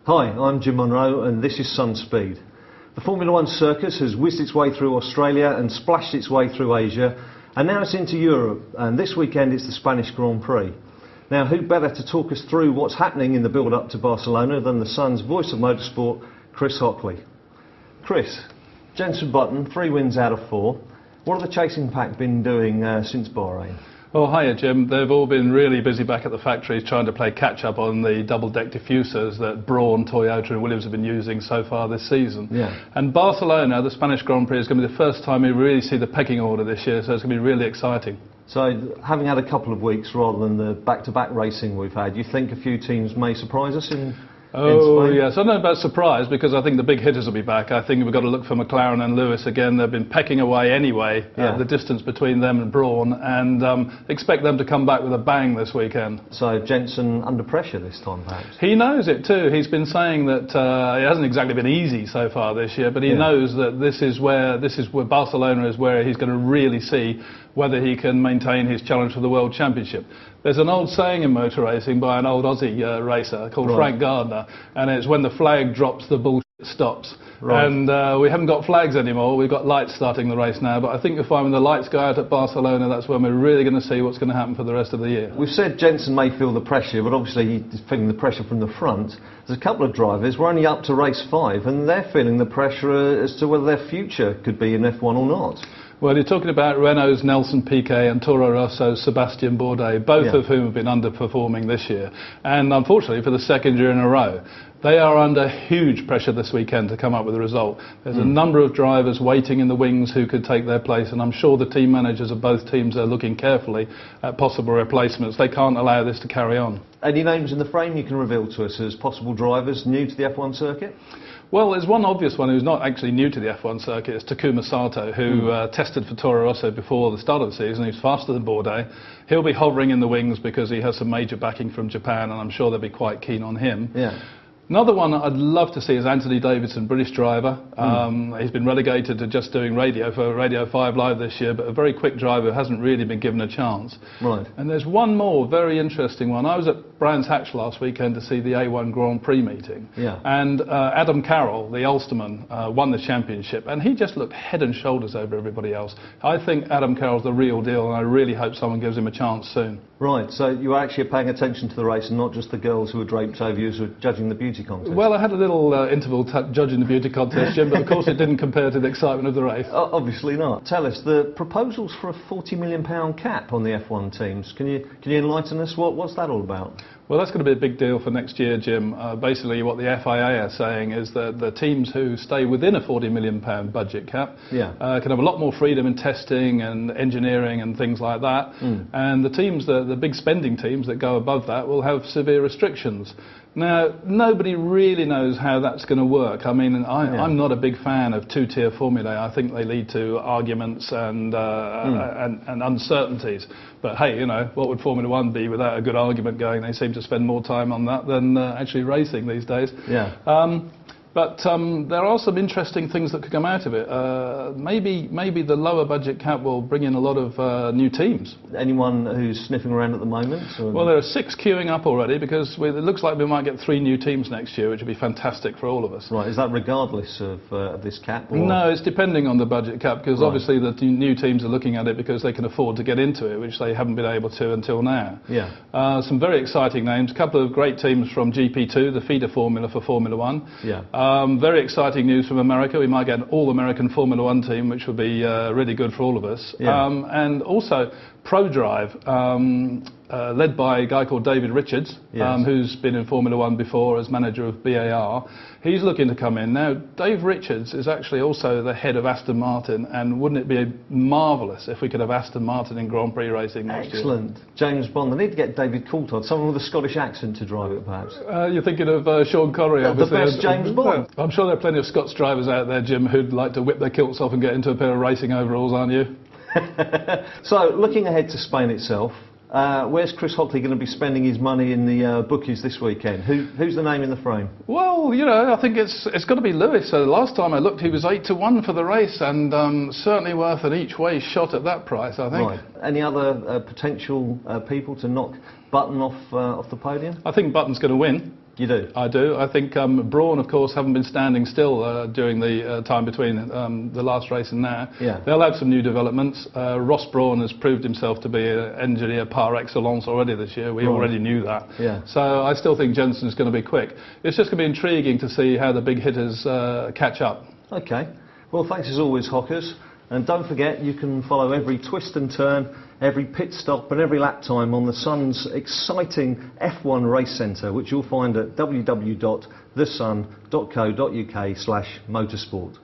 Hi, I'm Jim Munro and this is SunSpeed. The Formula One circus has whizzed its way through Australia and splashed its way through Asia, and now it's into Europe, and this weekend it's the Spanish Grand Prix. Now, who better to talk us through what's happening in the build-up to Barcelona than the Sun's voice of motorsport, Chris Hockley. Chris, Jenson Button, 3 wins out of 4. What have the chasing pack been doing since Bahrain? Well, hiya Jim. They've all been really busy back at the factories trying to play catch-up on the double-deck diffusers that Braun, Toyota and Williams have been using so far this season. Yeah. And Barcelona, the Spanish Grand Prix, is going to be the first time we really see the pecking order this year, so it's going to be really exciting. So, having had a couple of weeks rather than the back-to-back racing we've had, you think a few teams may surprise us in Spain? Yes, I don't know about surprise because I think the big hitters will be back. I think we've got to look for McLaren and Lewis again. They've been pecking away anyway, the distance between them and Braun, and expect them to come back with a bang this weekend. So Jenson under pressure this time, perhaps? He knows it too. He's been saying that it hasn't exactly been easy so far this year, but he knows that this is where Barcelona is where he's going to really see whether he can maintain his challenge for the World Championship. There's an old saying in motor racing by an old Aussie racer called Frank Gardner, and it's when the flag drops, the bullshit stops. Right. And we haven't got flags anymore, we've got lights starting the race now, but I think you'll find when the lights go out at Barcelona, that's when we're really going to see what's going to happen for the rest of the year. We've said Jenson may feel the pressure, but obviously he's feeling the pressure from the front. There's a couple of drivers, we're only up to race 5, and they're feeling the pressure as to whether their future could be in F1 or not. Well, you're talking about Renault's Nelson Piquet and Toro Rosso's Sébastien Bourdais, both of whom have been underperforming this year. And unfortunately, for the second year in a row, they are under huge pressure this weekend to come up with a result. There's a number of drivers waiting in the wings who could take their place, and I'm sure the team managers of both teams are looking carefully at possible replacements. They can't allow this to carry on. Any names in the frame you can reveal to us as possible drivers new to the F1 circuit? Well, there's one obvious one who's not actually new to the F1 circuit. It's Takuma Sato, who tested for Toro Rosso before the start of the season. He's faster than Bourdais. He'll be hovering in the wings because he has some major backing from Japan, and I'm sure they'll be quite keen on him. Yeah. Another one I'd love to see is Anthony Davidson, British driver. He's been relegated to just doing radio for Radio 5 Live this year, but a very quick driver who hasn't really been given a chance. Right. And there's one more very interesting one. I was at Brands Hatch last weekend to see the A1 Grand Prix meeting. Yeah. And Adam Carroll, the Ulsterman, won the championship, and he just looked head and shoulders over everybody else. I think Adam Carroll's the real deal, and I really hope someone gives him a chance soon. Right, so you actually are paying attention to the race and not just the girls who were draped over you who were judging the beauty contest? Well, I had a little interval judging the beauty contest, Jim, but of course it didn't compare to the excitement of the race. Obviously not. Tell us, the proposals for a £40 million cap on the F1 teams, can you enlighten us? What's that all about? Well, that's going to be a big deal for next year, Jim. Basically, what the FIA are saying is that the teams who stay within a £40 million budget cap can have a lot more freedom in testing and engineering and things like that. And the teams, the big spending teams that go above that, will have severe restrictions. Now, nobody really knows how that's going to work. I mean, I'm not a big fan of two-tier formulae. I think they lead to arguments and uncertainties. But hey, you know, what would Formula One be without a good argument going? They seem to spend more time on that than actually racing these days. Yeah. But there are some interesting things that could come out of it. Maybe the lower budget cap will bring in a lot of new teams. Anyone who's sniffing around at the moment? Or? Well, there are 6 queuing up already because it looks like we might get 3 new teams next year, which would be fantastic for all of us. Right, is that regardless of this cap? Or? No, it's depending on the budget cap because obviously the new teams are looking at it because they can afford to get into it, which they haven't been able to until now. Yeah. Some very exciting names, a couple of great teams from GP2, the feeder formula for Formula One. Yeah. Very exciting news from America. We might get an all-American Formula One team, which would be really good for all of us. Yeah. And also ProDrive, led by a guy called David Richards, who's been in Formula One before as manager of BAR. He's looking to come in. Now, Dave Richards is actually also the head of Aston Martin, and wouldn't it be marvellous if we could have Aston Martin in Grand Prix racing next year? Excellent. James Bond. They need to get David Coulthard, someone with a Scottish accent to drive it, perhaps. You're thinking of Sean Connery, obviously. The best James Bond. I'm sure there are plenty of Scots drivers out there, Jim, who'd like to whip their kilts off and get into a pair of racing overalls, aren't you? So, looking ahead to Spain itself, where's Chris Hockley going to be spending his money in the bookies this weekend? Who's the name in the frame? Well, you know, I think it's got to be Lewis. So last time I looked, he was 8-1 for the race, and certainly worth an each-way shot at that price, I think. Right. Any other potential people to knock Button off the podium? I think Button's going to win. You do? I do. I think Brawn, of course, haven't been standing still during the time between the last race and now. Yeah. They'll have some new developments. Ross Brawn has proved himself to be an engineer par excellence already this year. We already knew that. Yeah. So I still think Jenson's going to be quick. It's just going to be intriguing to see how the big hitters catch up. OK. Well, thanks as always, Hockers. And don't forget, you can follow every twist and turn, every pit stop and every lap time on the Sun's exciting F1 race centre, which you'll find at www.thesun.co.uk/motorsport.